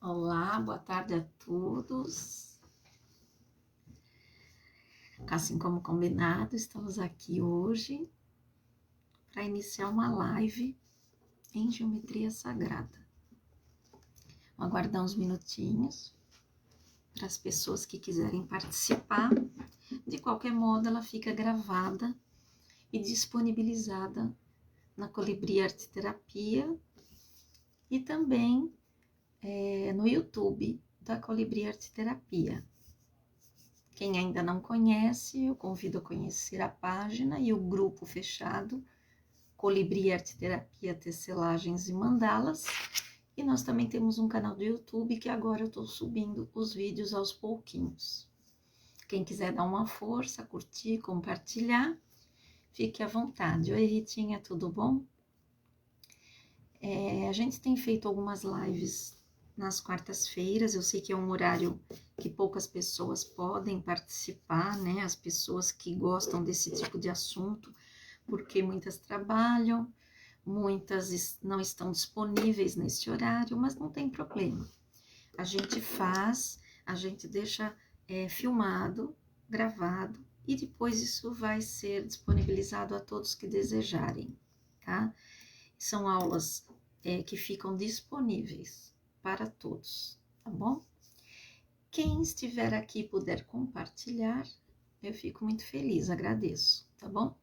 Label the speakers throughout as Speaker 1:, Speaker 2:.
Speaker 1: Olá, boa tarde a todos. Assim como combinado, estamos aqui hoje para iniciar uma live em geometria sagrada. Vou aguardar uns minutinhos para as pessoas que quiserem participar. De qualquer modo, ela fica gravada e disponibilizada na Colibri Arte Terapia e também no YouTube da Colibri Arte Terapia. Quem ainda não conhece, eu convido a conhecer a página e o grupo fechado Colibri Arte Terapia, Tecelagens e Mandalas. E nós também temos um canal do YouTube que agora eu estou subindo os vídeos aos pouquinhos. Quem quiser dar uma força, curtir, compartilhar, fique à vontade. Oi, Ritinha, tudo bom? A gente tem feito algumas lives nas quartas-feiras. Eu sei que é um horário que poucas pessoas podem participar, né? As pessoas que gostam desse tipo de assunto, porque muitas trabalham, muitas não estão disponíveis nesse horário, mas não tem problema. A gente faz, a gente deixa filmado, gravado, e depois isso vai ser disponibilizado a todos que desejarem, tá? São aulas que ficam disponíveis para todos, tá bom? Quem estiver aqui e puder compartilhar, eu fico muito feliz, agradeço, tá bom?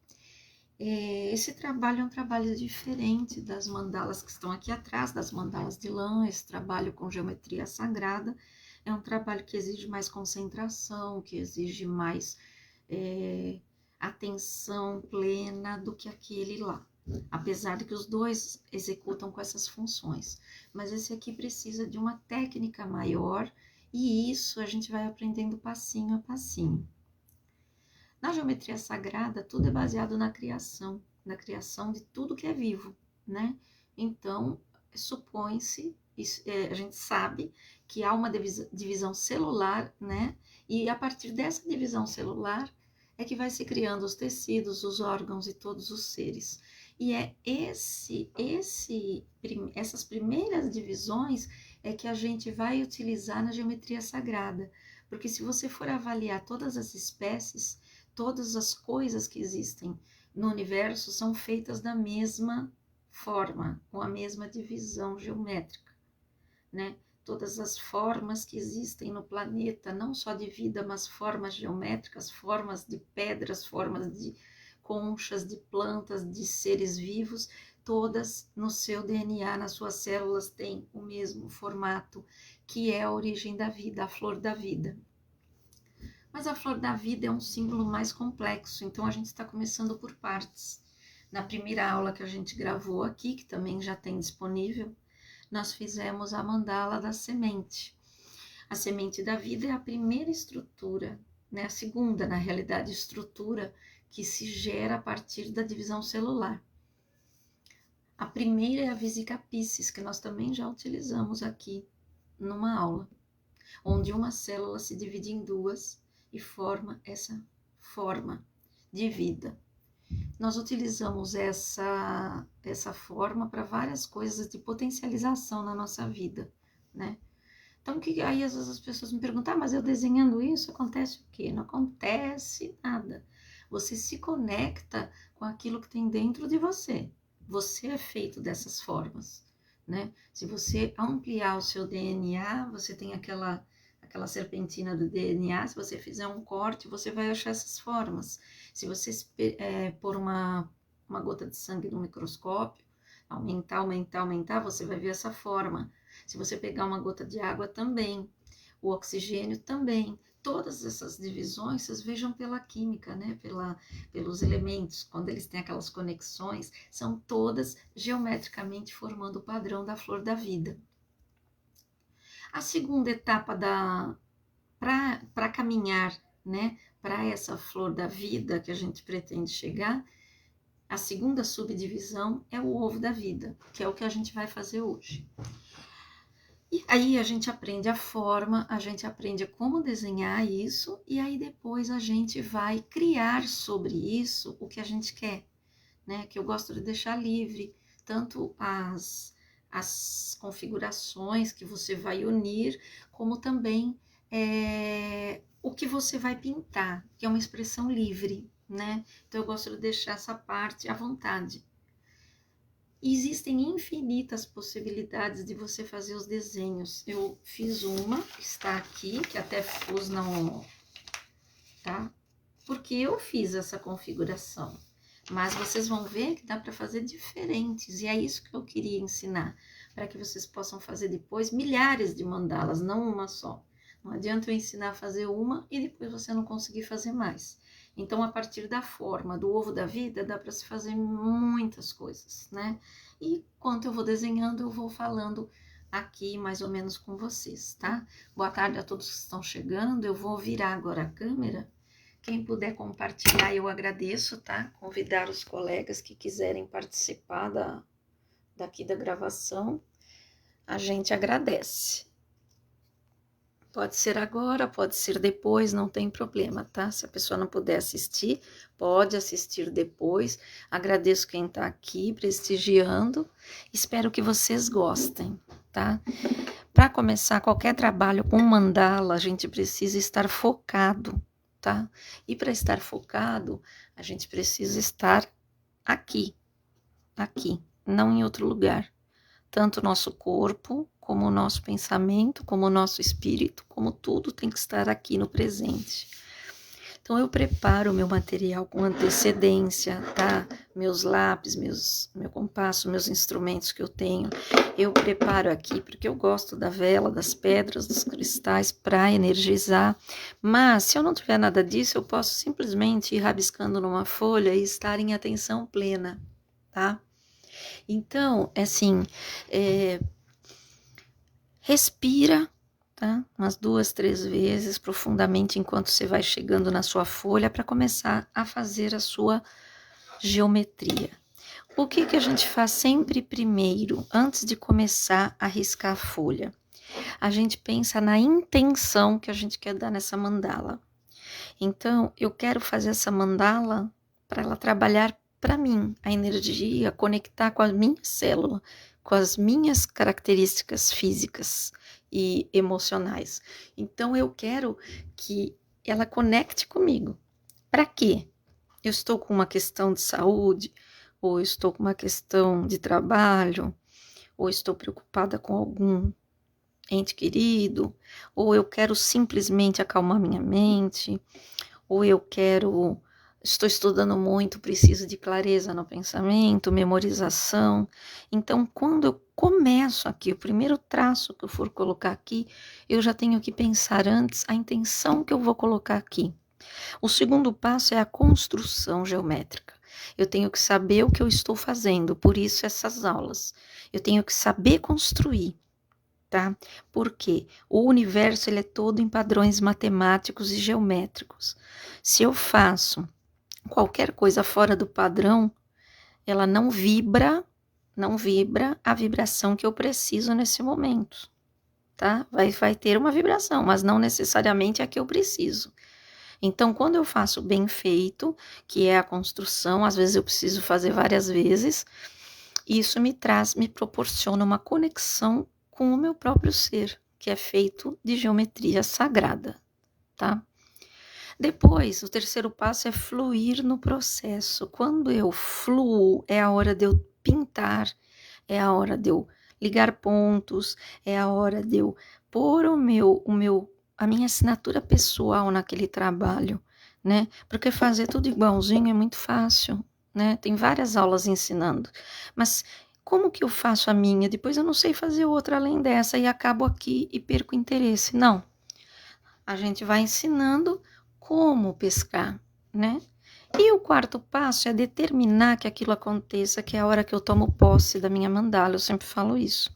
Speaker 1: Esse trabalho é um trabalho diferente das mandalas que estão aqui atrás, das mandalas de lã. Esse trabalho com geometria sagrada é um trabalho que exige mais concentração, que exige mais atenção plena do que aquele lá. Apesar de que os dois executam com essas funções. Mas esse aqui precisa de uma técnica maior e isso a gente vai aprendendo passinho a passinho. Na geometria sagrada, tudo é baseado na criação de tudo que é vivo, né? Então, supõe-se, a gente sabe que há uma divisão celular, né? E a partir dessa divisão celular é que vai se criando os tecidos, os órgãos e todos os seres. E é essas primeiras divisões é que a gente vai utilizar na geometria sagrada. Porque se você for avaliar todas as espécies, todas as coisas que existem no universo são feitas da mesma forma, com a mesma divisão geométrica, né? Todas as formas que existem no planeta, não só de vida, mas formas geométricas, formas de pedras, formas de conchas, de plantas, de seres vivos, todas no seu DNA, nas suas células, têm o mesmo formato, que é a origem da vida, a flor da vida. Mas a flor da vida é um símbolo mais complexo, então a gente está começando por partes. Na primeira aula que a gente gravou aqui, que também já tem disponível, nós fizemos a mandala da semente. A semente da vida é a primeira estrutura, né? A segunda, na realidade, estrutura que se gera a partir da divisão celular. A primeira é a Vesica Piscis, que nós também já utilizamos aqui numa aula, onde uma célula se divide em duas e forma essa forma de vida. Nós utilizamos essa forma para várias coisas de potencialização na nossa vida, né? Então, aí às vezes as pessoas me perguntam, mas eu desenhando isso, acontece o quê? Não acontece nada. Você se conecta com aquilo que tem dentro de você. Você é feito dessas formas, né? Se você ampliar o seu DNA, você tem aquela serpentina do DNA, se você fizer um corte, você vai achar essas formas. Se você pôr uma gota de sangue no microscópio, aumentar, você vai ver essa forma. Se você pegar uma gota de água também, o oxigênio também. Todas essas divisões, vocês vejam pela química, né? Pelos elementos, quando eles têm aquelas conexões, são todas geometricamente formando o padrão da flor da vida. A segunda etapa para caminhar, né, para essa flor da vida que a gente pretende chegar, a segunda subdivisão é o ovo da vida, que é o que a gente vai fazer hoje. E aí a gente aprende a forma, a gente aprende como desenhar isso, e aí depois a gente vai criar sobre isso o que a gente quer, né? Que eu gosto de deixar livre, tanto as configurações que você vai unir, como também o que você vai pintar, que é uma expressão livre, né? Então eu gosto de deixar essa parte à vontade. Existem infinitas possibilidades de você fazer os desenhos. Eu fiz uma, está aqui, que até pus não, tá? Porque eu fiz essa configuração. Mas vocês vão ver que dá para fazer diferentes, e é isso que eu queria ensinar, para que vocês possam fazer depois milhares de mandalas, não uma só. Não adianta eu ensinar a fazer uma e depois você não conseguir fazer mais. Então, a partir da forma do ovo da vida, dá para se fazer muitas coisas, né? E enquanto eu vou desenhando, eu vou falando aqui mais ou menos com vocês, tá? Boa tarde a todos que estão chegando. Eu vou virar agora a câmera. Quem puder compartilhar, eu agradeço, tá? Convidar os colegas que quiserem participar daqui da gravação, a gente agradece. Pode ser agora, pode ser depois, não tem problema, tá? Se a pessoa não puder assistir, pode assistir depois. Agradeço quem tá aqui prestigiando. Espero que vocês gostem, tá? Para começar qualquer trabalho com mandala, a gente precisa estar focado, tá? E para estar focado, a gente precisa estar aqui, não em outro lugar. Tanto o nosso corpo, como o nosso pensamento, como o nosso espírito, como tudo tem que estar aqui no presente. Então, eu preparo o meu material com antecedência, tá? Meus lápis, meu compasso, meus instrumentos que eu tenho. Eu preparo aqui porque eu gosto da vela, das pedras, dos cristais para energizar. Mas, se eu não tiver nada disso, eu posso simplesmente ir rabiscando numa folha e estar em atenção plena, tá? Então, assim, respira, tá? Umas 2, 3 vezes profundamente enquanto você vai chegando na sua folha para começar a fazer a sua geometria. O que a gente faz sempre primeiro, antes de começar a riscar a folha? A gente pensa na intenção que a gente quer dar nessa mandala. Então, eu quero fazer essa mandala para ela trabalhar para mim, a energia, conectar com a minha célula, com as minhas características físicas e emocionais. Então, eu quero que ela conecte comigo. Para quê? Eu estou com uma questão de saúde, ou estou com uma questão de trabalho, ou estou preocupada com algum ente querido, ou eu quero simplesmente acalmar minha mente, ou estou estudando muito, preciso de clareza no pensamento, memorização. Então, quando eu começo aqui, o primeiro traço que eu for colocar aqui, eu já tenho que pensar antes a intenção que eu vou colocar aqui. O segundo passo é a construção geométrica. Eu tenho que saber o que eu estou fazendo, por isso essas aulas. Eu tenho que saber construir, tá? Porque o universo ele é todo em padrões matemáticos e geométricos. Se eu faço qualquer coisa fora do padrão, ela não vibra a vibração que eu preciso nesse momento, tá? Vai ter uma vibração, mas não necessariamente a que eu preciso. Então, quando eu faço bem feito, que é a construção, às vezes eu preciso fazer várias vezes, isso me proporciona uma conexão com o meu próprio ser, que é feito de geometria sagrada, tá? Depois, o terceiro passo é fluir no processo. Quando eu fluo, é a hora de eu pintar, é a hora de eu ligar pontos, é a hora de eu pôr a minha assinatura pessoal naquele trabalho, né? Porque fazer tudo igualzinho é muito fácil, né? Tem várias aulas ensinando, mas como que eu faço a minha? Depois eu não sei fazer outra além dessa e acabo aqui e perco interesse. Não, a gente vai ensinando como pescar, né? E o quarto passo é determinar que aquilo aconteça, que é a hora que eu tomo posse da minha mandala, eu sempre falo isso.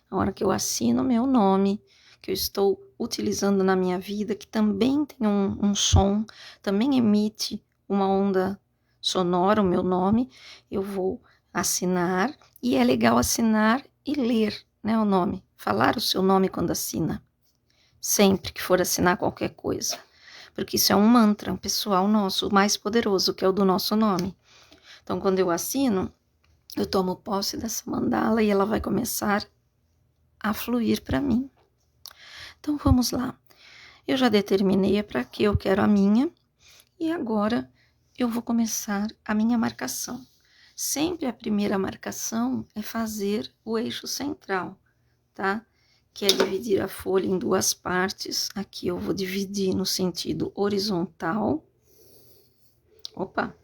Speaker 1: A hora que eu assino meu nome, que eu estou utilizando na minha vida, que também tem um som, também emite uma onda sonora, o meu nome, eu vou assinar, e é legal assinar e ler, né, o nome, falar o seu nome quando assina, sempre que for assinar qualquer coisa, porque isso é um mantra pessoal nosso, o mais poderoso, que é o do nosso nome. Então, quando eu assino, eu tomo posse dessa mandala e ela vai começar a fluir para mim. Então vamos lá. Eu já determinei para que eu quero a minha e agora eu vou começar a minha marcação. Sempre a primeira marcação é fazer o eixo central, tá? Que é dividir a folha em duas partes. Aqui eu vou dividir no sentido horizontal. Opa!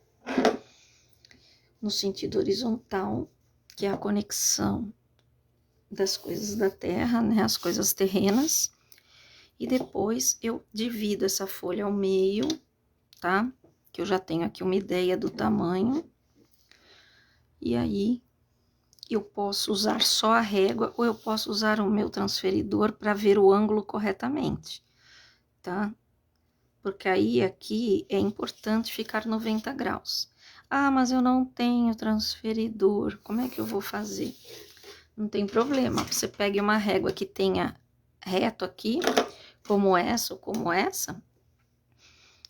Speaker 1: No sentido horizontal, que é a conexão das coisas da terra, né? As coisas terrenas. E depois eu divido essa folha ao meio, tá? Que eu já tenho aqui uma ideia do tamanho. E aí, eu posso usar só a régua ou eu posso usar o meu transferidor para ver o ângulo corretamente, tá? Porque aí, aqui, é importante ficar 90 graus. Ah, mas eu não tenho transferidor, como é que eu vou fazer? Não tem problema, você pegue uma régua que tenha reto aqui, como essa ou como essa,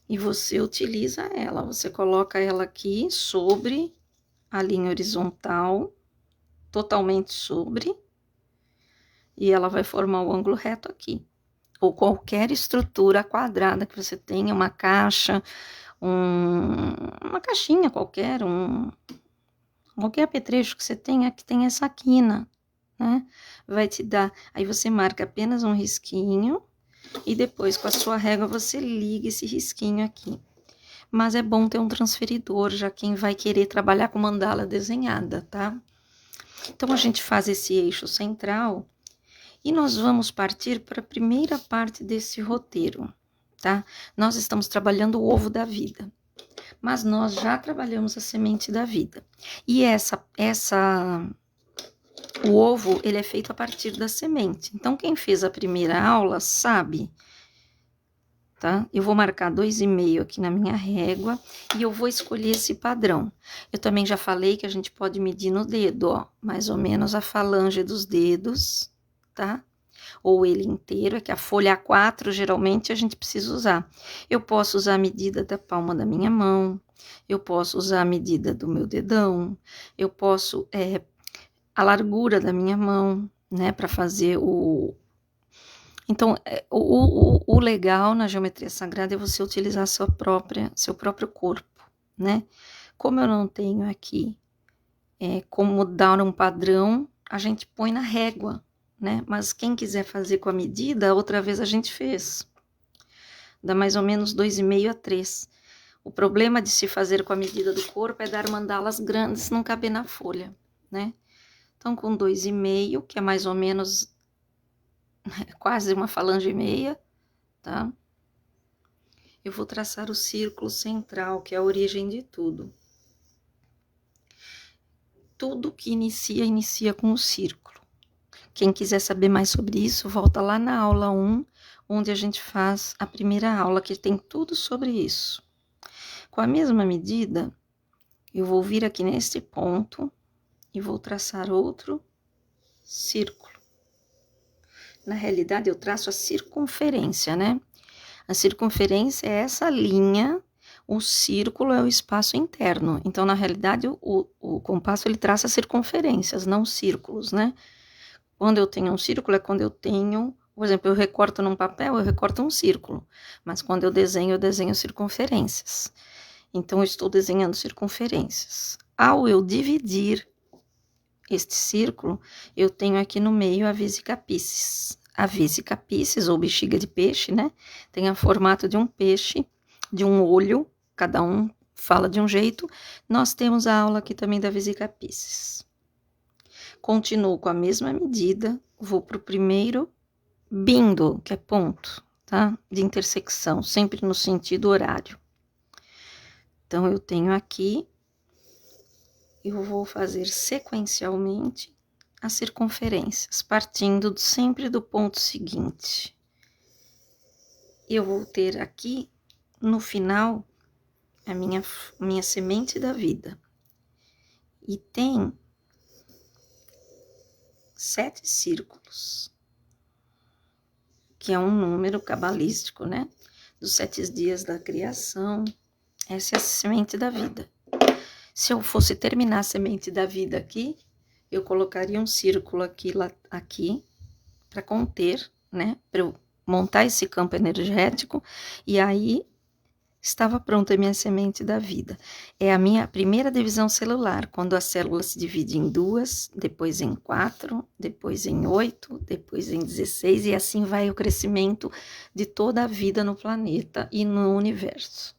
Speaker 1: e você utiliza ela. Você coloca ela aqui sobre a linha horizontal, totalmente sobre, e ela vai formar o ângulo reto aqui. Ou qualquer estrutura quadrada que você tenha, uma caixa, uma caixinha qualquer, qualquer apetrecho que você tenha, que tenha essa quina, né? Vai te dar, aí você marca apenas um risquinho, e depois com a sua régua você liga esse risquinho aqui. Mas é bom ter um transferidor, já quem vai querer trabalhar com mandala desenhada, tá? Então, a gente faz esse eixo central e nós vamos partir para a primeira parte desse roteiro, tá? Nós estamos trabalhando o ovo da vida, mas nós já trabalhamos a semente da vida. E o ovo, ele é feito a partir da semente. Então, quem fez a primeira aula sabe, tá? Eu vou marcar 2,5 aqui na minha régua e eu vou escolher esse padrão. Eu também já falei que a gente pode medir no dedo, ó, mais ou menos a falange dos dedos, tá? Ou ele inteiro, é que a folha A4 geralmente a gente precisa usar. Eu posso usar a medida da palma da minha mão, eu posso usar a medida do meu dedão, eu posso, a largura da minha mão, né, para fazer o... Então, o legal na geometria sagrada é você utilizar seu próprio corpo, né? Como eu não tenho aqui como dar um padrão, a gente põe na régua, né? Mas quem quiser fazer com a medida, outra vez a gente fez. Dá mais ou menos 2,5 a 3. O problema de se fazer com a medida do corpo é dar mandalas grandes, não caber na folha, né? Então, com 2,5, que é mais ou menos quase uma falange e meia, tá? Eu vou traçar o círculo central, que é a origem de tudo. Tudo que inicia com o círculo. Quem quiser saber mais sobre isso, volta lá na aula 1, onde a gente faz a primeira aula, que tem tudo sobre isso. Com a mesma medida, eu vou vir aqui neste ponto e vou traçar outro círculo. Na realidade, eu traço a circunferência, né? A circunferência é essa linha, o círculo é o espaço interno. Então, na realidade, o compasso, ele traça circunferências, não círculos, né? Quando eu tenho um círculo, é quando eu tenho... Por exemplo, eu recorto num papel, eu recorto um círculo. Mas quando eu desenho circunferências. Então, eu estou desenhando circunferências. Ao eu dividir este círculo, eu tenho aqui no meio a Vesica Piscis. A Vesica Piscis, ou bexiga de peixe, né? Tem o formato de um peixe, de um olho, cada um fala de um jeito. Nós temos a aula aqui também da Vesica Piscis. Continuo com a mesma medida, vou para o primeiro bindo, que é ponto, tá? De intersecção, sempre no sentido horário. Então, eu tenho aqui, eu vou fazer sequencialmente as circunferências, partindo sempre do ponto seguinte. Eu vou ter aqui, no final, a minha semente da vida. E tem 7 círculos, que é um número cabalístico, né? Dos 7 dias da criação. Essa é a semente da vida. Se eu fosse terminar a semente da vida aqui, eu colocaria um círculo aqui para conter, né? Para eu montar esse campo energético, e aí estava pronta a minha semente da vida. É a minha primeira divisão celular, quando a célula se divide em 2, depois em 4, depois em 8, depois em 16, e assim vai o crescimento de toda a vida no planeta e no universo.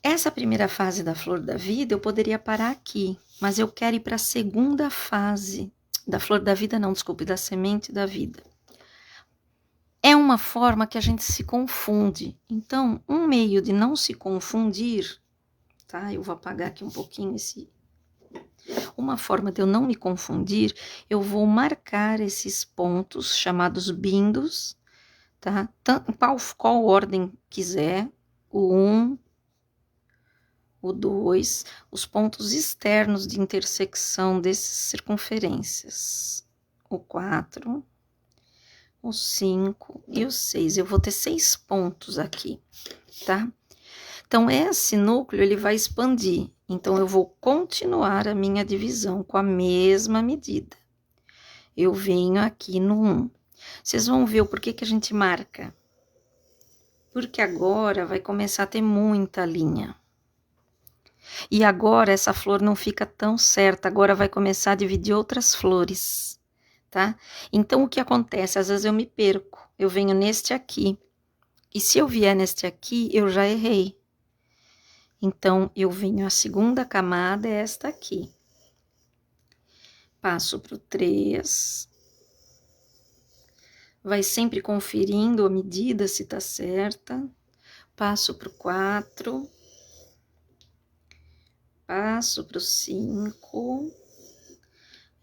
Speaker 1: Essa primeira fase da flor da vida, eu poderia parar aqui, mas eu quero ir para a segunda fase da flor da vida, não, desculpe, da semente da vida. É uma forma que a gente se confunde. Então, um meio de não se confundir, tá? Eu vou apagar aqui um pouquinho esse... Uma forma de eu não me confundir, eu vou marcar esses pontos chamados bindos, tá? Qual ordem quiser, o 1, o 2, os pontos externos de intersecção dessas circunferências, o 4, o 5 e o 6. Eu vou ter 6 pontos aqui, tá? Então, esse núcleo, ele vai expandir. Então, eu vou continuar a minha divisão com a mesma medida. Eu venho aqui no 1. Vocês vão ver o porquê que a gente marca. Porque agora vai começar a ter muita linha. E agora essa flor não fica tão certa, agora vai começar a dividir outras flores. Tá? Então, o que acontece? Às vezes eu me perco, eu venho neste aqui, e se eu vier neste aqui, eu já errei. Então, eu venho, a segunda camada é esta aqui. Passo para o 3. Vai sempre conferindo a medida, se tá certa. Passo para o 4. Passo para o 5.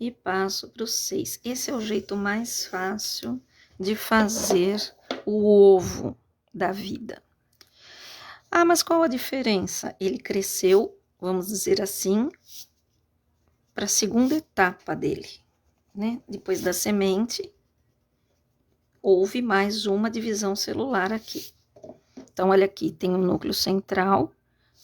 Speaker 1: E passo para o 6. Esse é o jeito mais fácil de fazer o ovo da vida. Ah, mas qual a diferença? Ele cresceu, vamos dizer assim, para a segunda etapa dele, né? Depois da semente, houve mais uma divisão celular aqui. Então, olha aqui, tem um núcleo central,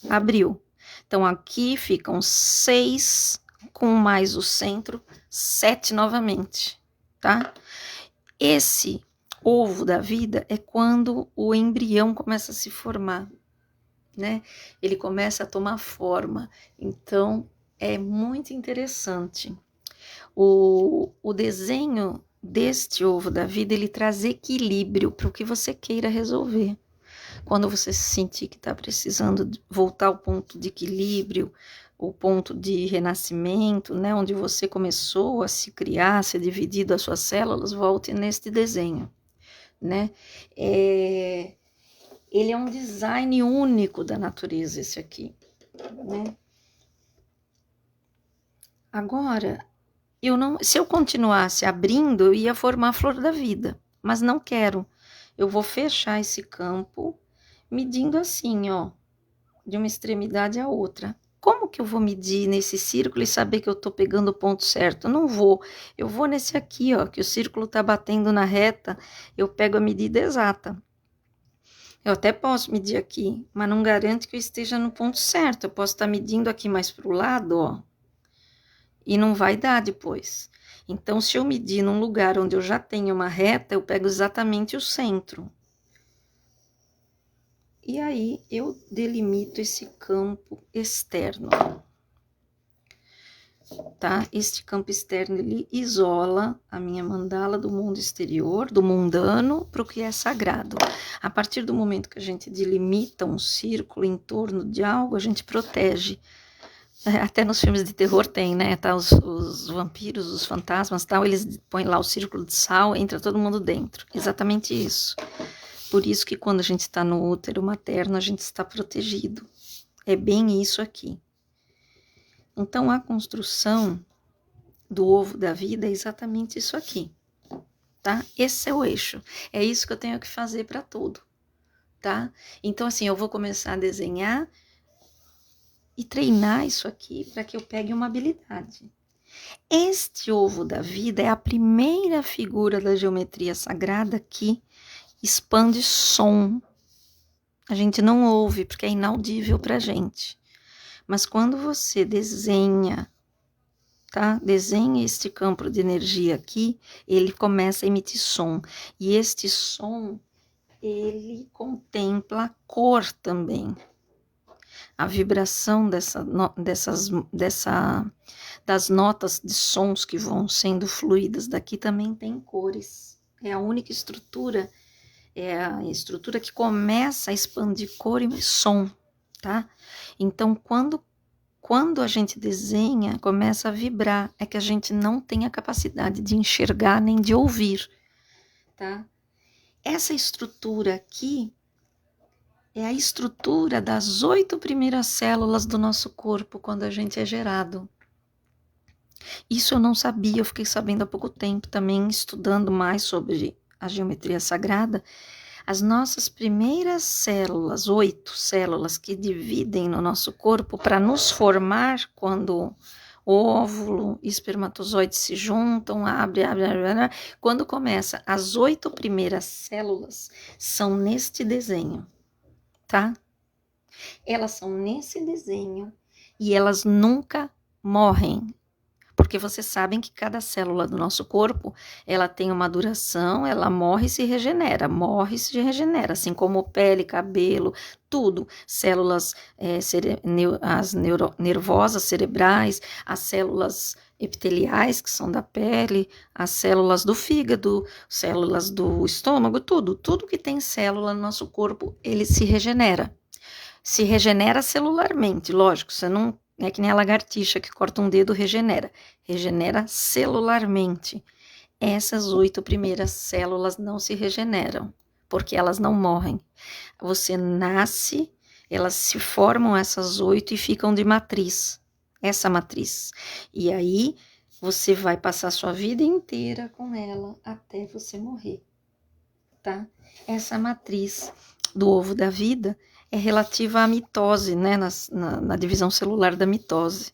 Speaker 1: abriu. Então, aqui ficam 6 com mais o centro, 7 novamente, tá? Esse ovo da vida é quando o embrião começa a se formar, né? Ele começa a tomar forma. Então, é muito interessante. O desenho deste ovo da vida, ele traz equilíbrio para o que você queira resolver. Quando você se sentir que está precisando voltar ao ponto de equilíbrio, o ponto de renascimento, né, onde você começou a se criar, a ser dividido as suas células, volte neste desenho, né? Ele é um design único da natureza, esse aqui, né? Agora, se eu continuasse abrindo, eu ia formar a flor da vida, mas não quero. Eu vou fechar esse campo, medindo assim, ó, de uma extremidade à outra. Como que eu vou medir nesse círculo e saber que eu tô pegando o ponto certo? Eu não vou. Eu vou nesse aqui, ó, que o círculo tá batendo na reta, eu pego a medida exata. Eu até posso medir aqui, mas não garante que eu esteja no ponto certo. Eu posso estar medindo aqui mais pro lado, ó, e não vai dar depois. Então, se eu medir num lugar onde eu já tenho uma reta, eu pego exatamente o centro. E aí, eu delimito esse campo externo, tá? Este campo externo, ele isola a minha mandala do mundo exterior, do mundano, para o que é sagrado. A partir do momento que a gente delimita um círculo em torno de algo, a gente protege. Até nos filmes de terror tem, né? Tá, os vampiros, os fantasmas, tal, eles põem lá o círculo de sal, entra todo mundo dentro. Exatamente isso. Por isso que quando a gente está no útero materno, a gente está protegido. É bem isso aqui. Então, a construção do ovo da vida é exatamente isso aqui, tá? Esse é o eixo. É isso que eu tenho que fazer para tudo, tá? Então, assim, eu vou começar a desenhar e treinar isso aqui para que eu pegue uma habilidade. Este ovo da vida é a primeira figura da geometria sagrada que expande som. A gente não ouve porque é inaudível para a gente. Mas quando você desenha, tá? Desenha este campo de energia aqui, ele começa a emitir som. E este som, ele contempla cor também. A vibração das notas de sons que vão sendo fluídas daqui também tem cores. É a única estrutura, é a estrutura que começa a expandir cor e som, tá? Então, quando a gente desenha, começa a vibrar, é que a gente não tem a capacidade de enxergar nem de ouvir, tá? Essa estrutura aqui é a estrutura das 8 primeiras células do nosso corpo quando a gente é gerado. Isso eu não sabia, eu fiquei sabendo há pouco tempo também, estudando mais sobre a geometria sagrada. As nossas primeiras células, 8 células que dividem no nosso corpo para nos formar quando o óvulo e espermatozoide se juntam, abre. Quando começa, as 8 primeiras células são neste desenho, tá? Elas são nesse desenho e elas nunca morrem. Porque vocês sabem que cada célula do nosso corpo, ela tem uma duração, ela morre e se regenera, assim como pele, cabelo, tudo. Células, as nervosas cerebrais, as células epiteliais, que são da pele, as células do fígado, células do estômago, tudo que tem célula no nosso corpo, ele se regenera. Se regenera celularmente, lógico, você não é que nem a lagartixa que corta um dedo, regenera celularmente. Essas 8 primeiras células não se regeneram, porque elas não morrem. Você nasce, elas se formam essas 8 e ficam de matriz, essa matriz. E aí você vai passar sua vida inteira com ela até você morrer, tá? Essa matriz do ovo da vida é relativa à mitose, né, na divisão celular da mitose.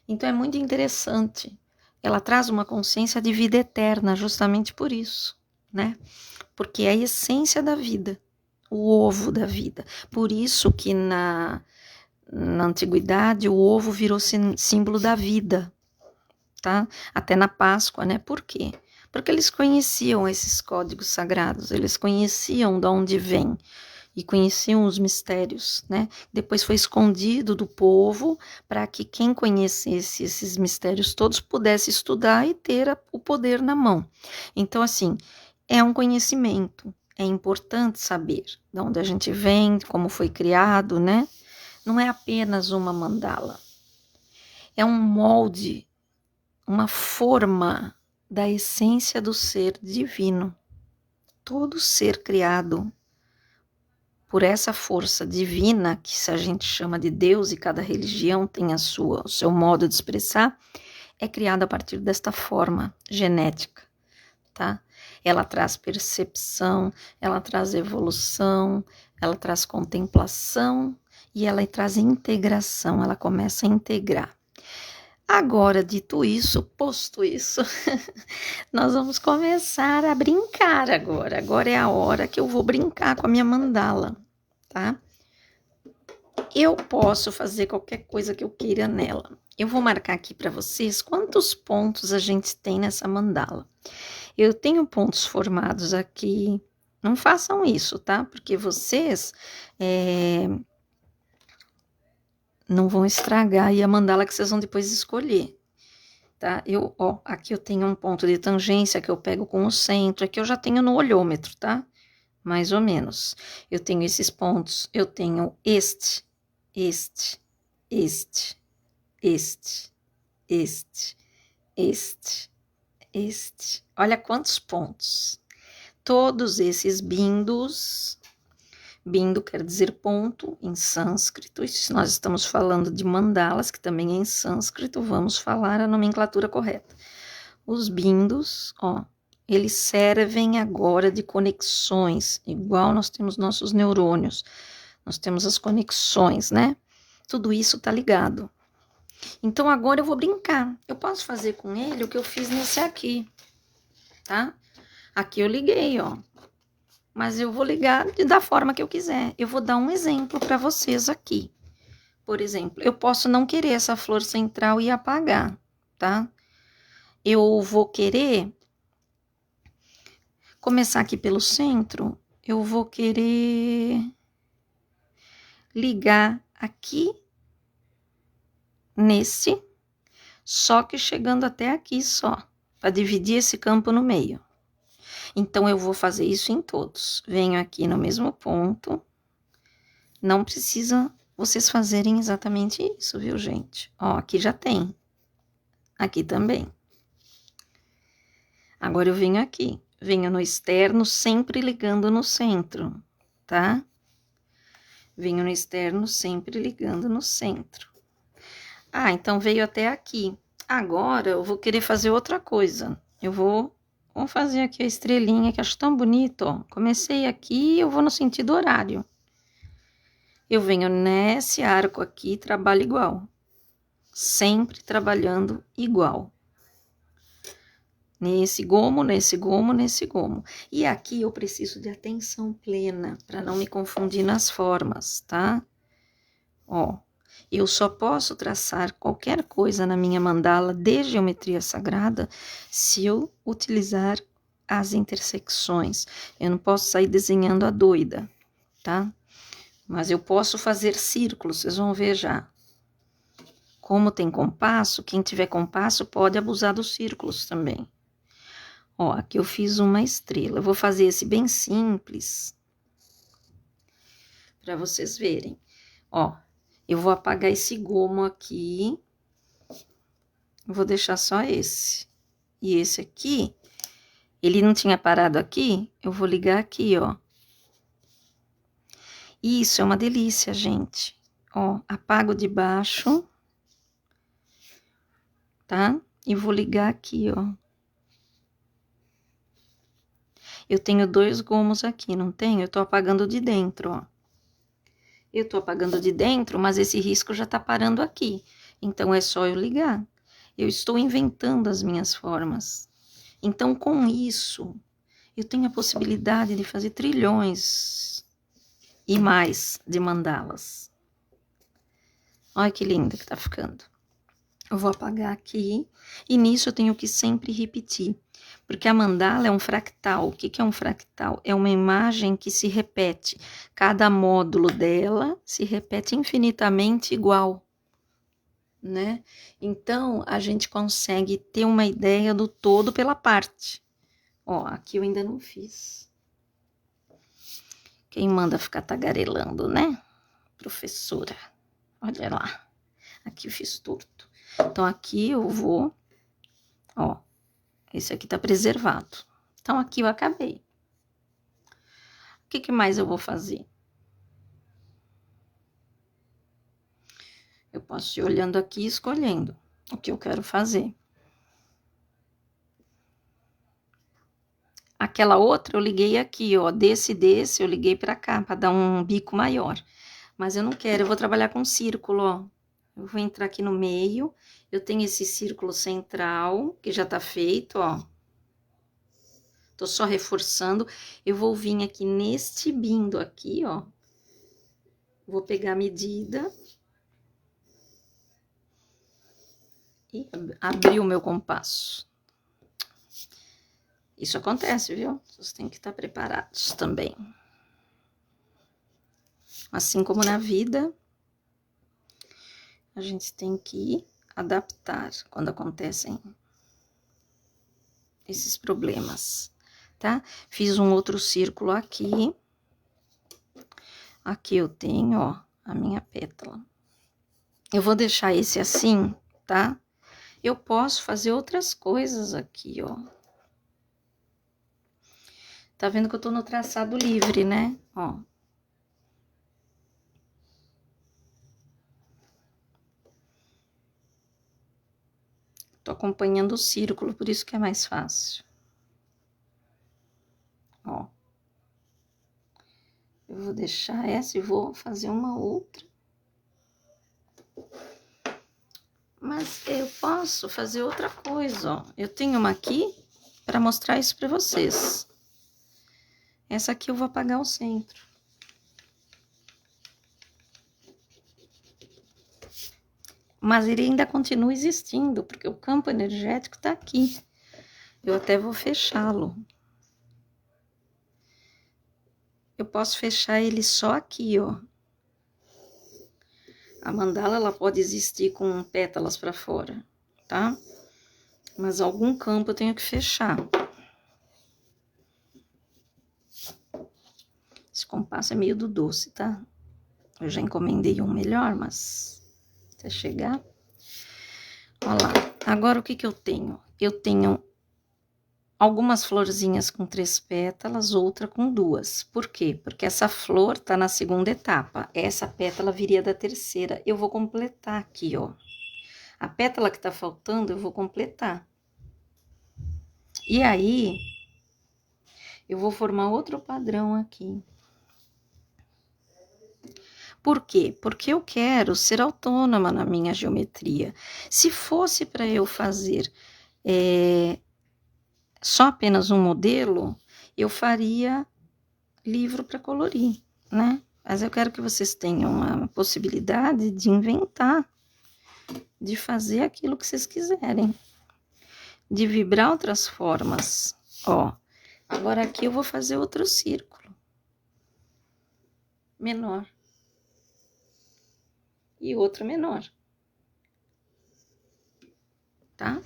Speaker 1: Então é muito interessante. Ela traz uma consciência de vida eterna, justamente por isso, né? Porque é a essência da vida, o ovo da vida. Por isso que na antiguidade o ovo virou símbolo da vida, tá? Até na Páscoa, né? Por quê? Porque eles conheciam esses códigos sagrados, eles conheciam de onde vem e conheciam os mistérios, né? Depois foi escondido do povo para que quem conhecesse esses mistérios todos pudesse estudar e ter o poder na mão. Então, assim, é um conhecimento, é importante saber de onde a gente vem, como foi criado, né? Não é apenas uma mandala, é um molde, uma forma da essência do ser divino. Todo ser criado por essa força divina, que a gente chama de Deus, e cada religião tem o seu modo de expressar, é criada a partir desta forma genética, tá? Ela traz percepção, ela traz evolução, ela traz contemplação e ela traz integração, ela começa a integrar. Agora, dito isso, posto isso, nós vamos começar a brincar agora. Agora é a hora que eu vou brincar com a minha mandala, tá? Eu posso fazer qualquer coisa que eu queira nela. Eu vou marcar aqui para vocês quantos pontos a gente tem nessa mandala. Eu tenho pontos formados aqui. Não façam isso, tá? Porque vocês não vão estragar aí a mandala que vocês vão depois escolher, tá? Aqui eu tenho um ponto de tangência que eu pego com o centro, aqui eu já tenho no olhômetro, tá? Mais ou menos. Eu tenho esses pontos, eu tenho este. Olha quantos pontos. Todos esses bindos. Bindo quer dizer ponto em sânscrito, e se nós estamos falando de mandalas, que também é em sânscrito, vamos falar a nomenclatura correta. Os bindos, eles servem agora de conexões, igual nós temos nossos neurônios, nós temos as conexões, né? Tudo isso tá ligado. Então agora eu vou brincar, eu posso fazer com ele o que eu fiz nesse aqui, tá? Aqui eu liguei, mas eu vou ligar da forma que eu quiser. Eu vou dar um exemplo para vocês aqui, por exemplo, eu posso não querer essa flor central e apagar, tá? Eu vou querer começar aqui pelo centro, eu vou querer ligar aqui nesse, só que chegando até aqui só, para dividir esse campo no meio. Então, eu vou fazer isso em todos. Venho aqui no mesmo ponto. Não precisa vocês fazerem exatamente isso, viu, gente? Ó, aqui já tem. Aqui também. Agora, eu venho aqui. Venho no externo, sempre ligando no centro, tá? Venho no externo, sempre ligando no centro. Ah, então veio até aqui. Agora, eu vou querer fazer outra coisa. Vou fazer aqui a estrelinha, que acho tão bonito, ó. Comecei aqui, eu vou no sentido horário. Eu venho nesse arco aqui, trabalho igual. Sempre trabalhando igual. Nesse gomo, nesse gomo, nesse gomo. E aqui eu preciso de atenção plena, para não me confundir nas formas, tá? Ó, eu só posso traçar qualquer coisa na minha mandala de geometria sagrada se eu utilizar as intersecções. Eu não posso sair desenhando a doida, tá? Mas eu posso fazer círculos, vocês vão ver já. Como tem compasso, quem tiver compasso pode abusar dos círculos também. Ó, aqui eu fiz uma estrela. Eu vou fazer esse bem simples, para vocês verem. Ó, eu vou apagar esse gomo aqui. Vou deixar só esse. E esse aqui, ele não tinha parado aqui? Eu vou ligar aqui, ó. Isso é uma delícia, gente. Ó, apago de baixo, tá? E vou ligar aqui, ó. Eu tenho 2 gomos aqui, não tenho? Eu tô apagando de dentro, ó. Eu tô apagando de dentro, mas esse risco já tá parando aqui. Então, é só eu ligar. Eu estou inventando as minhas formas. Então, com isso, eu tenho a possibilidade de fazer trilhões e mais de mandalas. Olha que linda que tá ficando. Eu vou apagar aqui, e nisso eu tenho que sempre repetir. Porque a mandala é um fractal. O que é um fractal? É uma imagem que se repete. Cada módulo dela se repete infinitamente igual, né? Então, a gente consegue ter uma ideia do todo pela parte. Ó, aqui eu ainda não fiz. Quem manda ficar tagarelando, né? Professora. Olha lá. Aqui eu fiz torto. Então, aqui eu vou, ó. Esse aqui tá preservado. Então, aqui eu acabei. O que mais eu vou fazer? Eu posso ir olhando aqui e escolhendo o que eu quero fazer. Aquela outra eu liguei aqui, ó. Desse eu liguei pra cá, pra dar um bico maior. Mas eu não quero, eu vou trabalhar com círculo, ó. Eu vou entrar aqui no meio. Eu tenho esse círculo central, que já tá feito, ó. Tô só reforçando. Eu vou vir aqui neste bindo aqui, ó. Vou pegar a medida. E abrir o meu compasso. Isso acontece, viu? Vocês têm que estar preparados também. Assim como na vida, a gente tem que adaptar quando acontecem esses problemas, tá? Fiz um outro círculo aqui. Aqui eu tenho, ó, a minha pétala. Eu vou deixar esse assim, tá? Eu posso fazer outras coisas aqui, ó. Tá vendo que eu tô no traçado livre, né? Ó. Tô acompanhando o círculo, por isso que é mais fácil. Ó. Eu vou deixar essa e vou fazer uma outra. Mas eu posso fazer outra coisa, ó. Eu tenho uma aqui para mostrar isso para vocês. Essa aqui eu vou apagar o centro. mas ele ainda continua existindo, porque o campo energético está aqui. Eu até vou fechá-lo. Eu posso fechar ele só aqui, ó. A mandala, ela pode existir com pétalas para fora, tá? Mas algum campo eu tenho que fechar. Esse compasso é meio do doce, tá? Eu já encomendei um melhor, mas até chegar. Olha lá. Agora, o que que eu tenho? Eu tenho algumas florzinhas com 3 pétalas, outra com 2. Por quê? Porque essa flor tá na segunda etapa. Essa pétala viria da terceira. Eu vou completar aqui, ó. A pétala que tá faltando, eu vou completar. E aí, eu vou formar outro padrão aqui. Por quê? Porque eu quero ser autônoma na minha geometria. Se fosse para eu fazer só apenas um modelo, eu faria livro para colorir, né? Mas eu quero que vocês tenham a possibilidade de inventar, de fazer aquilo que vocês quiserem, de vibrar outras formas. Ó, agora aqui eu vou fazer outro círculo menor. E outro menor, tá?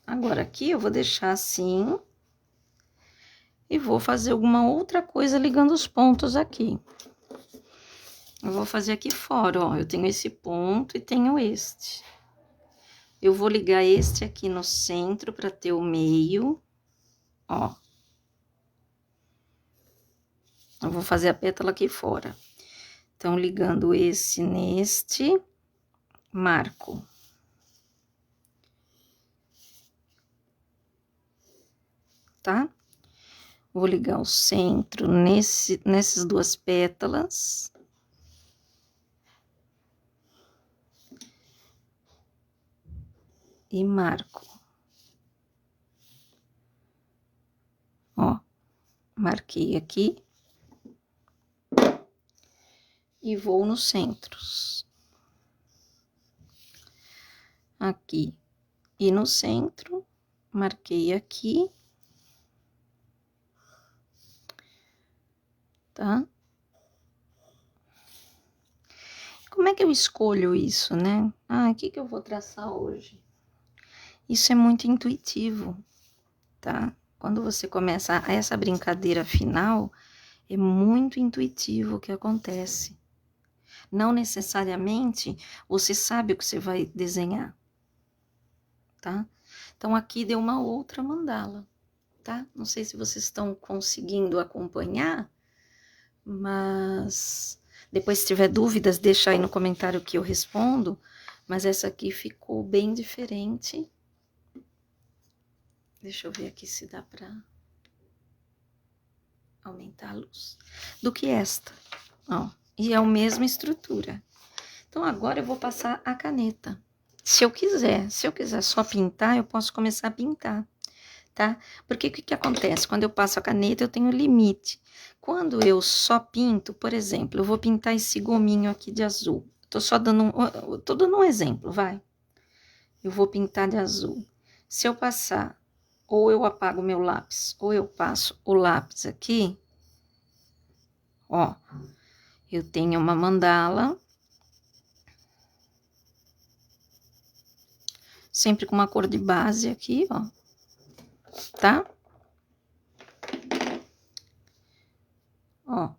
Speaker 1: Agora aqui eu vou deixar assim e vou fazer alguma outra coisa ligando os pontos aqui. Eu vou fazer aqui fora, ó, eu tenho esse ponto e tenho este. Eu vou ligar este aqui no centro para ter o meio, ó. Eu vou fazer a pétala aqui fora. Então, ligando esse neste, marco. Tá? Vou ligar o centro nessas 2 pétalas. E marco. Ó, marquei aqui. E vou nos centros. Aqui e no centro, marquei aqui. Tá? Como é que eu escolho isso, né? Ah, o que que eu vou traçar hoje? Isso é muito intuitivo, tá? Quando você começa essa brincadeira final, é muito intuitivo o que acontece. Não necessariamente você sabe o que você vai desenhar, tá? Então, aqui deu uma outra mandala, tá? Não sei se vocês estão conseguindo acompanhar, mas depois, se tiver dúvidas, deixa aí no comentário que eu respondo. Mas essa aqui ficou bem diferente. Deixa eu ver aqui se dá pra aumentar a luz. Do que esta, ó. E é a mesma estrutura. Então, agora eu vou passar a caneta. Se eu quiser só pintar, eu posso começar a pintar, tá? Porque o que que acontece? Quando eu passo a caneta, eu tenho limite. Quando eu só pinto, por exemplo, eu vou pintar esse gominho aqui de azul. Tô dando um exemplo, vai. Eu vou pintar de azul. Se eu passar, ou eu apago meu lápis, ou eu passo o lápis aqui, ó, eu tenho uma mandala, sempre com uma cor de base aqui, ó, tá? Ó.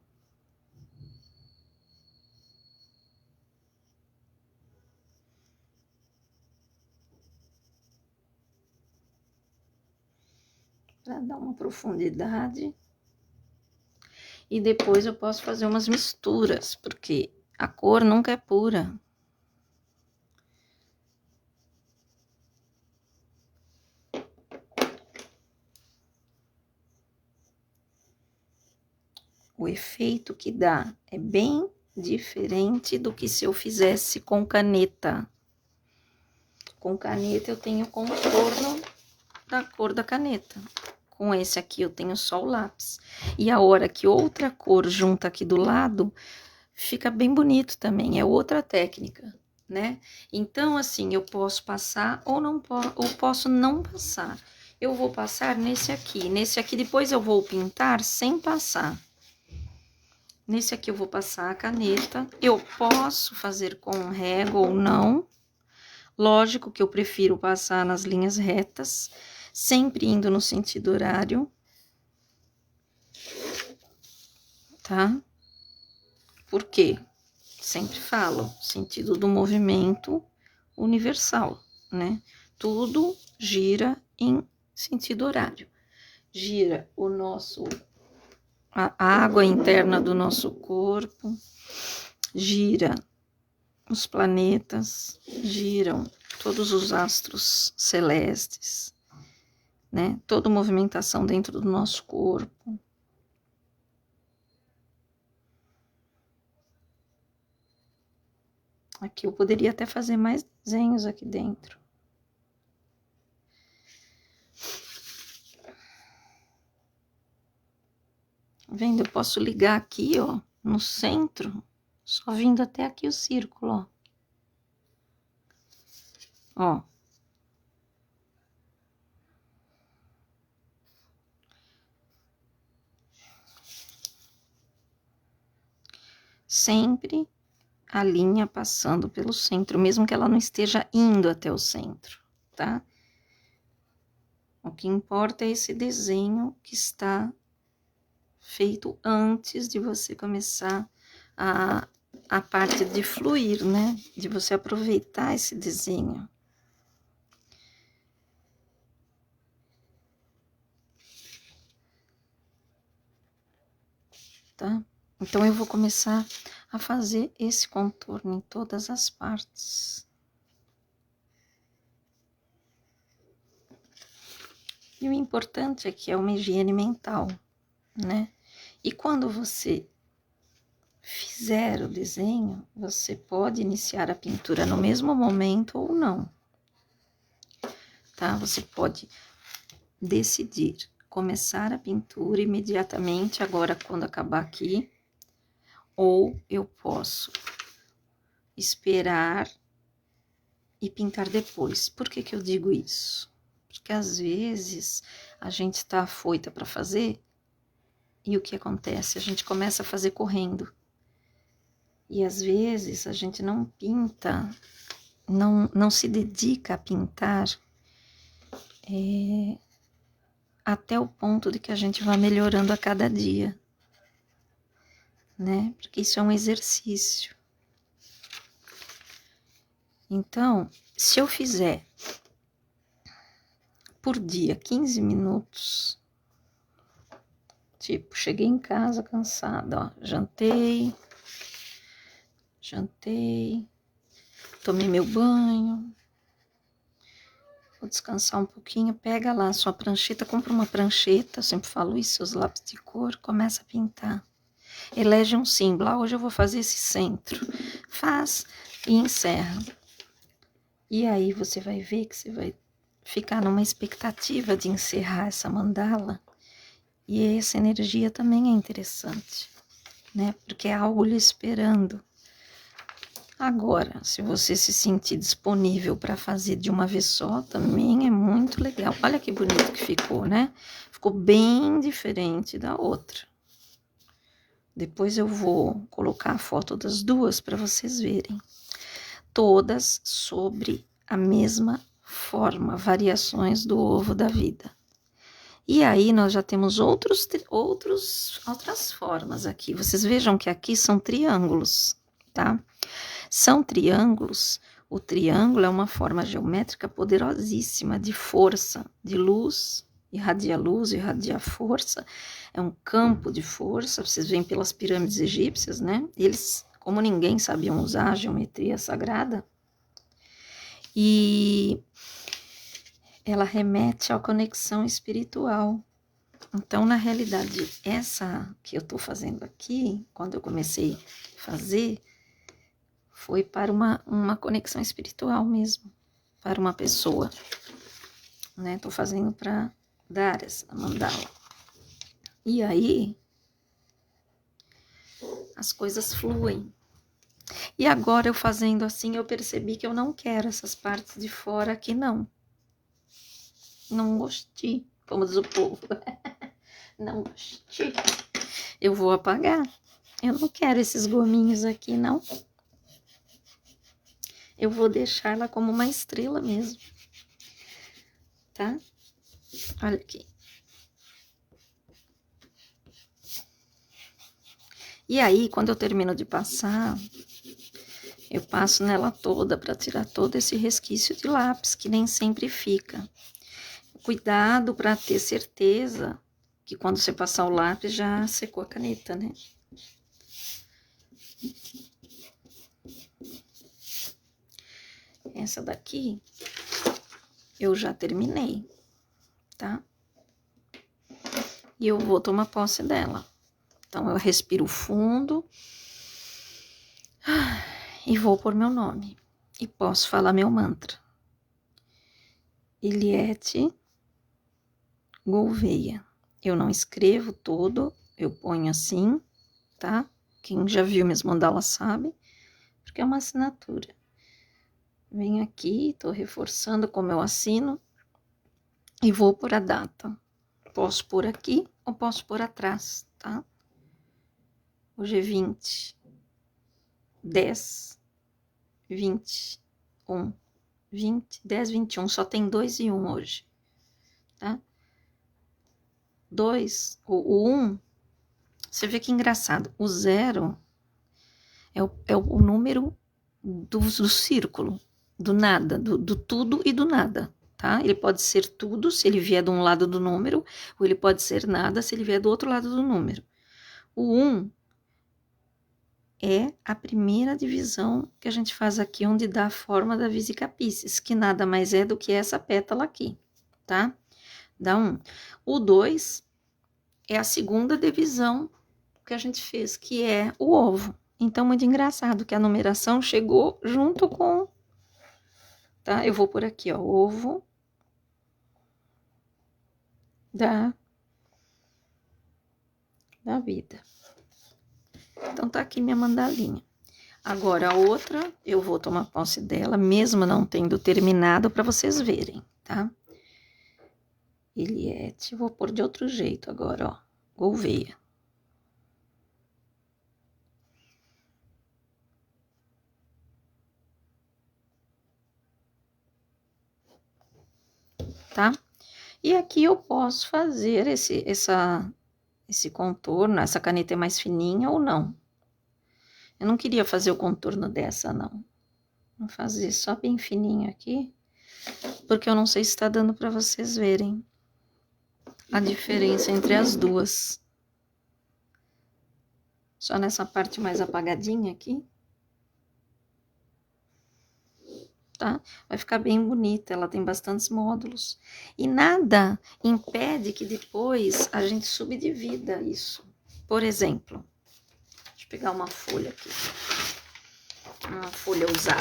Speaker 1: Para dar uma profundidade. E depois eu posso fazer umas misturas, porque a cor nunca é pura. O efeito que dá é bem diferente do que se eu fizesse com caneta. Com caneta eu tenho contorno da cor da caneta. Com esse aqui eu tenho só o lápis. E a hora que outra cor junta aqui do lado, fica bem bonito também, é outra técnica, né? Então, assim, eu posso passar ou não ou posso não passar. Eu vou passar nesse aqui depois eu vou pintar sem passar. Nesse aqui eu vou passar a caneta, eu posso fazer com régua ou não. Lógico que eu prefiro passar nas linhas retas, sempre indo no sentido horário, tá? Por quê? Sempre falo, sentido do movimento universal, né? Tudo gira em sentido horário. Gira a água interna do nosso corpo, gira os planetas, giram todos os astros celestes, né? Toda movimentação dentro do nosso corpo. Aqui eu poderia até fazer mais desenhos aqui dentro. Vendo? Eu posso ligar aqui, ó, no centro, só vindo até aqui o círculo, ó. Ó. Sempre a linha passando pelo centro, mesmo que ela não esteja indo até o centro, tá? O que importa é esse desenho que está feito antes de você começar a parte de fluir, né? De você aproveitar esse desenho. Tá? Então, eu vou começar a fazer esse contorno em todas as partes. E o importante é que é uma higiene mental, né? E quando você fizer o desenho, você pode iniciar a pintura no mesmo momento ou não, tá? Você pode decidir começar a pintura imediatamente, agora quando acabar aqui, ou eu posso esperar e pintar depois. Por que que eu digo isso? Porque às vezes a gente tá afoita para fazer e o que acontece? A gente começa a fazer correndo. E às vezes a gente não pinta, não se dedica a pintar até o ponto de que a gente vá melhorando a cada dia, né? Porque isso é um exercício. Então, se eu fizer por dia 15 minutos, tipo, cheguei em casa cansada, ó, jantei, tomei meu banho, vou descansar um pouquinho, pega lá a sua prancheta, compra uma prancheta, eu sempre falo isso, seus lápis de cor, começa a pintar. Elege um símbolo, hoje eu vou fazer esse centro, faz e encerra. E aí você vai ver que você vai ficar numa expectativa de encerrar essa mandala, e essa energia também é interessante, né? Porque é algo lhe esperando. Agora, se você se sentir disponível para fazer de uma vez só, também é muito legal. Olha que bonito que ficou, né? Ficou bem diferente da outra. Depois eu vou colocar a foto das duas para vocês verem. Todas sobre a mesma forma, variações do ovo da vida. E aí nós já temos outras formas aqui. Vocês vejam que aqui são triângulos, tá? São triângulos. O triângulo é uma forma geométrica poderosíssima de força, de luz, irradia força. É um campo de força, vocês veem pelas pirâmides egípcias, né? Eles, como ninguém, sabiam usar a geometria sagrada. E ela remete à conexão espiritual. Então, na realidade, essa que eu estou fazendo aqui, quando eu comecei a fazer, foi para uma conexão espiritual mesmo, para uma pessoa, né? Estou fazendo para dar essa mandala. E aí, as coisas fluem. E agora eu fazendo assim, eu percebi que eu não quero essas partes de fora aqui, não. Não gostei, como diz o povo. Não gostei. Eu vou apagar. Eu não quero esses gominhos aqui, não. Eu vou deixar ela como uma estrela mesmo. Tá? Olha aqui. E aí, quando eu termino de passar, eu passo nela toda para tirar todo esse resquício de lápis, que nem sempre fica. Cuidado para ter certeza que quando você passar o lápis já secou a caneta, né? Essa daqui eu já terminei, tá? E eu vou tomar posse dela. Então, eu respiro fundo e vou pôr meu nome. E posso falar meu mantra. Eliette Gouveia. Eu não escrevo todo, eu ponho assim, tá? Quem já viu minhas mandalas sabe, porque é uma assinatura. Venho aqui, tô reforçando como eu assino e vou por a data. Posso pôr aqui ou posso pôr atrás, tá? Hoje é 20, 10, 21, 20, 10, 21, só tem 2 e 1 hoje, tá? 2, o 1, você vê que engraçado, o 0 é o número do círculo, do nada, do tudo e do nada, tá? Ele pode ser tudo se ele vier de um lado do número, ou ele pode ser nada se ele vier do outro lado do número. O 1 é a primeira divisão que a gente faz aqui, onde dá a forma da Vesica Piscis, que nada mais é do que essa pétala aqui, tá? Dá 1. O 2 é a segunda divisão que a gente fez, que é o ovo. Então, muito engraçado que a numeração chegou junto com, tá? Eu vou por aqui, ó, ovo da vida. Então, tá aqui minha mandalinha. Agora, a outra, eu vou tomar posse dela, mesmo não tendo terminado, para vocês verem, tá? Eliette, vou pôr de outro jeito agora, ó, Gouveia. Tá? E aqui eu posso fazer esse contorno, essa caneta é mais fininha ou não. Eu não queria fazer o contorno dessa, não. Vou fazer só bem fininho aqui, porque eu não sei se está dando para vocês verem a diferença entre as duas. Só nessa parte mais apagadinha aqui. Tá? Vai ficar bem bonita, ela tem bastantes módulos. E nada impede que depois a gente subdivida isso. Por exemplo, deixa eu pegar uma folha aqui. Uma folha usada.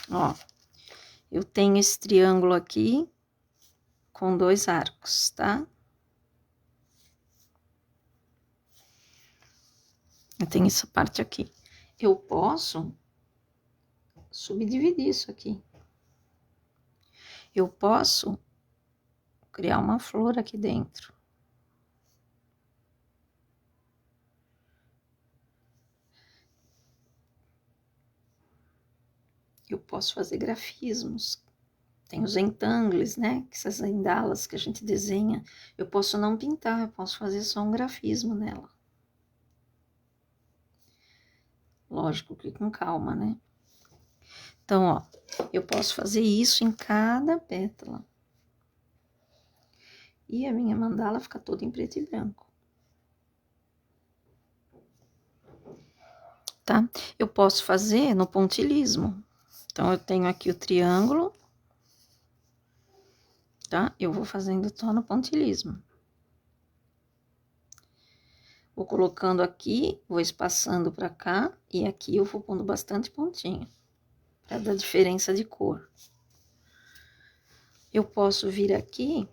Speaker 1: Ó, eu tenho esse triângulo aqui com 2 arcos, tá? Eu tenho essa parte aqui. Eu posso subdividir isso aqui. Eu posso criar uma flor aqui dentro. Eu posso fazer grafismos. Tem os entangles, né? Essas endalas que a gente desenha. Eu posso não pintar, eu posso fazer só um grafismo nela. Lógico que com calma, né? Então, ó, eu posso fazer isso em cada pétala. E a minha mandala fica toda em preto e branco. Tá? Eu posso fazer no pontilhismo. Então, eu tenho aqui o triângulo, tá? Eu vou fazendo só no pontilhismo. Vou colocando aqui, vou espaçando pra cá, e aqui eu vou pondo bastante pontinho, pra dar diferença de cor. Eu posso vir aqui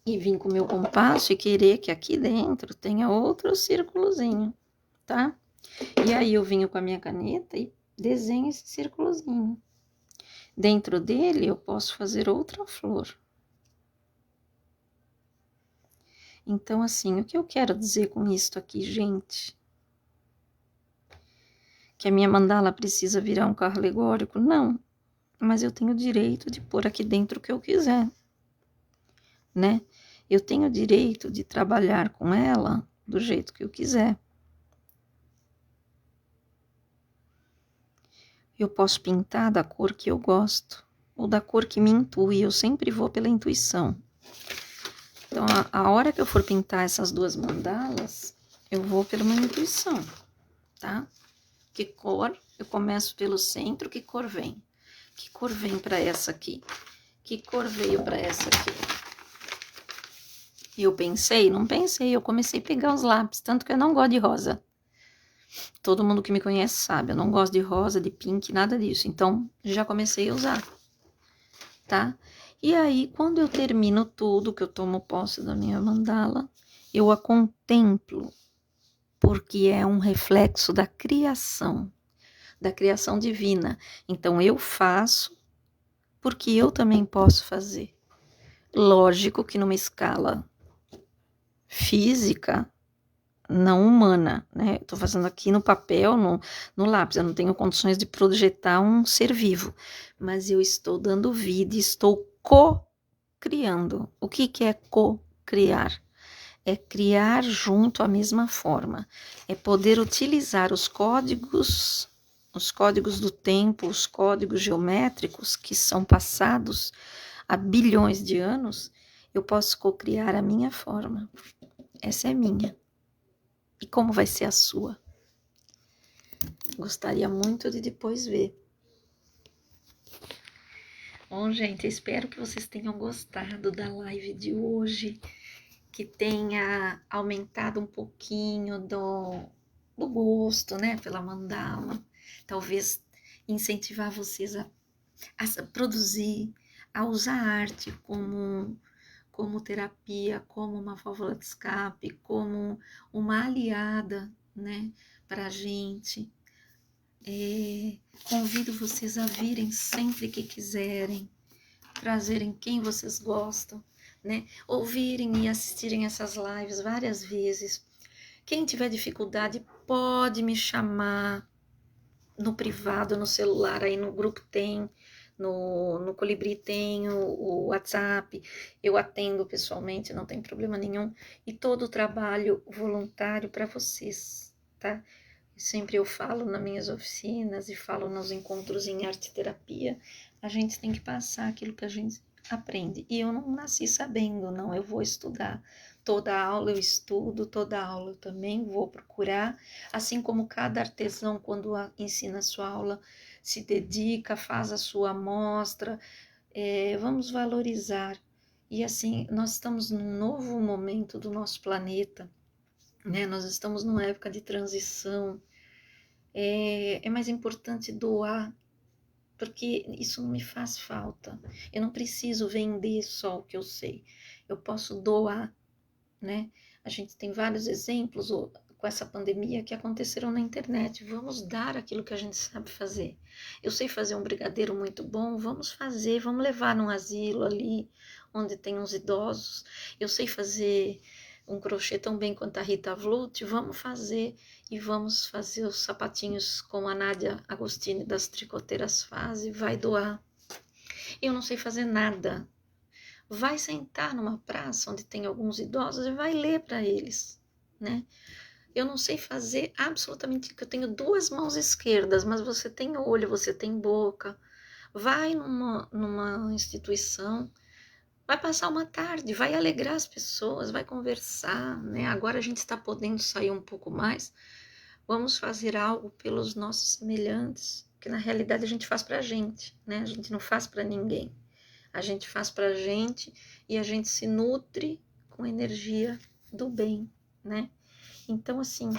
Speaker 1: e vir com o meu compasso e querer que aqui dentro tenha outro círculozinho, tá? E aí eu venho com a minha caneta e desenho esse círculozinho. Dentro dele eu posso fazer outra flor. Então, assim, o que eu quero dizer com isso aqui, gente? Que a minha mandala precisa virar um carro alegórico? Não, mas eu tenho o direito de pôr aqui dentro o que eu quiser, né? Eu tenho o direito de trabalhar com ela do jeito que eu quiser. Eu posso pintar da cor que eu gosto, ou da cor que me intui, eu sempre vou pela intuição. Então, a hora que eu for pintar essas duas mandalas, eu vou pela minha intuição, tá? Que cor? Eu começo pelo centro, que cor vem? Que cor vem para essa aqui? Que cor veio para essa aqui? E eu pensei? Não pensei, eu comecei a pegar os lápis, tanto que eu não gosto de rosa. Todo mundo que me conhece sabe, eu não gosto de rosa, de pink, nada disso. Então, já comecei a usar, tá? E aí, quando eu termino tudo, que eu tomo posse da minha mandala, eu a contemplo, porque é um reflexo da criação divina. Então, eu faço porque eu também posso fazer. Lógico que numa escala física, não humana, né? Estou fazendo aqui no papel, no lápis, eu não tenho condições de projetar um ser vivo, mas eu estou dando vida, estou co-criando. O que é co-criar? É criar junto a mesma forma, é poder utilizar os códigos do tempo, os códigos geométricos que são passados há bilhões de anos, eu posso co-criar a minha forma. Essa é minha. E como vai ser a sua? Gostaria muito de depois ver. Bom, gente, espero que vocês tenham gostado da live de hoje, que tenha aumentado um pouquinho do gosto, né, pela mandala. Talvez incentivar vocês a produzir, a usar a arte como terapia, como uma válvula de escape, como uma aliada, né, para a gente. Convido vocês a virem sempre que quiserem, trazerem quem vocês gostam, né? Ouvirem e assistirem essas lives várias vezes. Quem tiver dificuldade pode me chamar no privado, no celular, aí no grupo tem, no Colibri tem o WhatsApp, eu atendo pessoalmente, não tem problema nenhum, e todo o trabalho voluntário para vocês, tá? Sempre eu falo nas minhas oficinas e falo nos encontros em arte terapia, a gente tem que passar aquilo que a gente aprende. E eu não nasci sabendo, não, eu vou estudar. Toda aula eu estudo, toda aula eu também vou procurar, assim como cada artesão, quando ensina a sua aula, se dedica, faz a sua amostra, vamos valorizar. E assim, nós estamos num novo momento do nosso planeta, né? Nós estamos numa época de transição, é mais importante doar, porque isso não me faz falta. Eu não preciso vender só o que eu sei, eu posso doar, né? A gente tem vários exemplos com essa pandemia que aconteceram na internet. Vamos dar aquilo que a gente sabe fazer. Eu sei fazer um brigadeiro muito bom, vamos fazer, vamos levar num asilo ali, onde tem uns idosos. Eu sei fazer um crochê tão bem quanto a Rita Vlut, vamos fazer, e vamos fazer os sapatinhos como a Nádia Agostini das Tricoteiras faz e vai doar. Eu não sei fazer nada. Vai sentar numa praça onde tem alguns idosos e vai ler para eles, né? Eu não sei fazer absolutamente, que eu tenho duas mãos esquerdas, mas você tem olho, você tem boca. Vai numa instituição, vai passar uma tarde, vai alegrar as pessoas, vai conversar, né? Agora a gente está podendo sair um pouco mais. Vamos fazer algo pelos nossos semelhantes, que na realidade a gente faz para a gente, né? A gente não faz para ninguém. A gente faz para a gente e a gente se nutre com a energia do bem, né? Então, assim,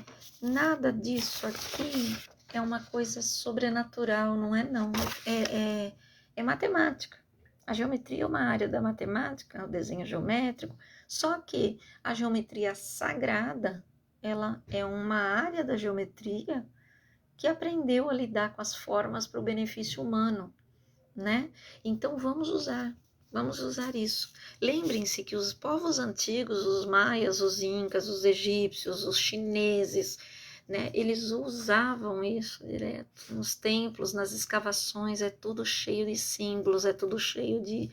Speaker 1: nada disso aqui é uma coisa sobrenatural, não é não. É matemática. A geometria é uma área da matemática, o desenho geométrico, só que a geometria sagrada, ela é uma área da geometria que aprendeu a lidar com as formas para o benefício humano, né? Então vamos usar isso. Lembrem-se que os povos antigos, os maias, os incas, os egípcios, os chineses, né, eles usavam isso direto nos templos, nas escavações, é tudo cheio de símbolos, é tudo cheio de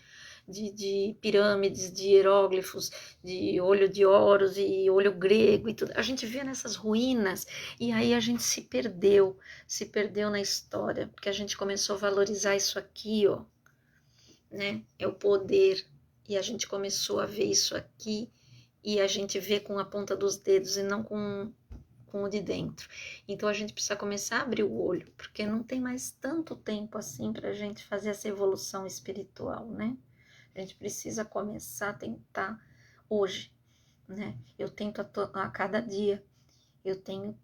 Speaker 1: pirâmides, de hieróglifos, de olho de Horus e olho grego e tudo. A gente vê nessas ruínas e aí a gente se perdeu na história, porque a gente começou a valorizar isso aqui, ó, né? É o poder. E a gente começou a ver isso aqui e a gente vê com a ponta dos dedos e não com o de dentro. Então a gente precisa começar a abrir o olho, porque não tem mais tanto tempo assim para a gente fazer essa evolução espiritual, né? A gente precisa começar a tentar hoje, né? Eu tento a cada dia, eu tenho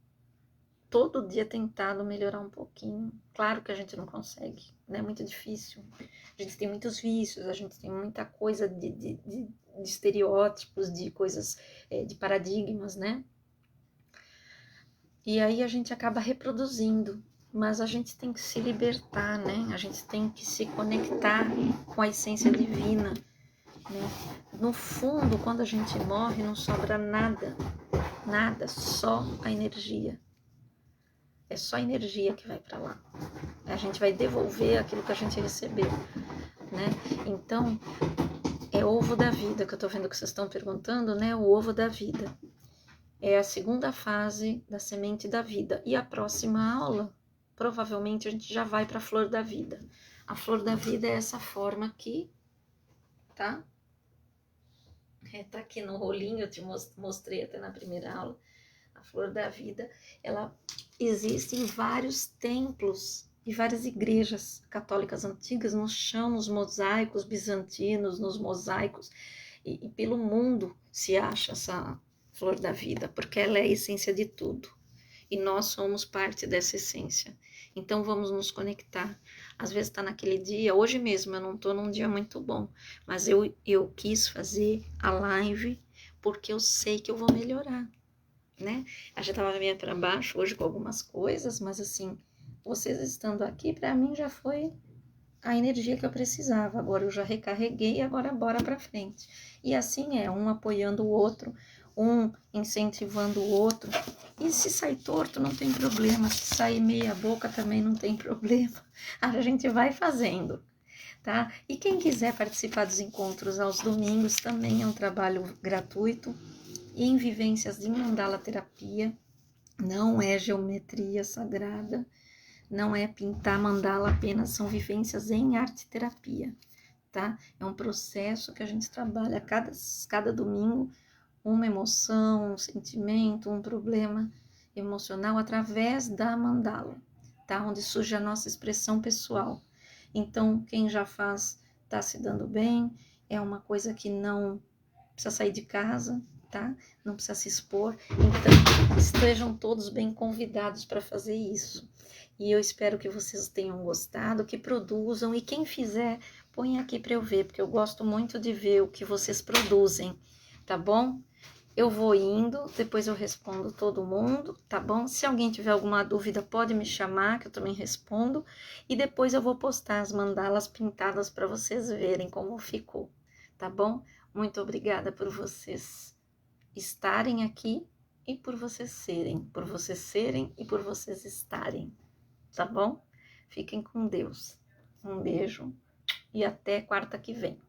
Speaker 1: todo dia tentado melhorar um pouquinho. Claro que a gente não consegue, né? É muito difícil. A gente tem muitos vícios, a gente tem muita coisa de estereótipos, de coisas, de paradigmas, né? E aí a gente acaba reproduzindo, mas a gente tem que se libertar, né? A gente tem que se conectar com a essência divina, né? No fundo, quando a gente morre, não sobra nada, só a energia. É só a energia que vai para lá. A gente vai devolver aquilo que a gente recebeu, né? Então, é ovo da vida, que eu tô vendo que vocês estão perguntando, né? O ovo da vida. É a segunda fase da semente da vida. E a próxima aula, provavelmente, a gente já vai para a flor da vida. A flor da vida é essa forma aqui, tá? Tá aqui no rolinho, eu te mostrei até na primeira aula. A flor da vida, ela existe em vários templos e várias igrejas católicas antigas, no chão, nos mosaicos bizantinos, nos mosaicos, e pelo mundo se acha essa flor da vida, porque ela é a essência de tudo. E nós somos parte dessa essência. Então vamos nos conectar. Às vezes está naquele dia, hoje mesmo eu não estou num dia muito bom, mas eu quis fazer a live porque eu sei que eu vou melhorar, né? A gente estava meio para baixo hoje com algumas coisas, mas assim, vocês estando aqui, para mim já foi a energia que eu precisava. Agora eu já recarreguei, agora bora para frente. E assim é, um apoiando o outro, um incentivando o outro. E se sair torto, não tem problema. Se sair meia boca, também não tem problema. A gente vai fazendo, tá? E quem quiser participar dos encontros aos domingos, também é um trabalho gratuito. E em vivências de mandala terapia, não é geometria sagrada, não é pintar mandala apenas, são vivências em arte terapia, tá? É um processo que a gente trabalha cada domingo, uma emoção, um sentimento, um problema emocional através da mandala, tá? Onde surge a nossa expressão pessoal. Então, quem já faz tá se dando bem, é uma coisa que não precisa sair de casa, tá? Não precisa se expor. Então, estejam todos bem convidados para fazer isso. E eu espero que vocês tenham gostado, que produzam. E quem fizer, põe aqui para eu ver, porque eu gosto muito de ver o que vocês produzem, tá bom? Eu vou indo, depois eu respondo todo mundo, tá bom? Se alguém tiver alguma dúvida, pode me chamar, que eu também respondo. E depois eu vou postar as mandalas pintadas para vocês verem como ficou, tá bom? Muito obrigada por vocês estarem aqui e por vocês serem e por vocês estarem, tá bom? Fiquem com Deus. Um beijo e até quarta que vem.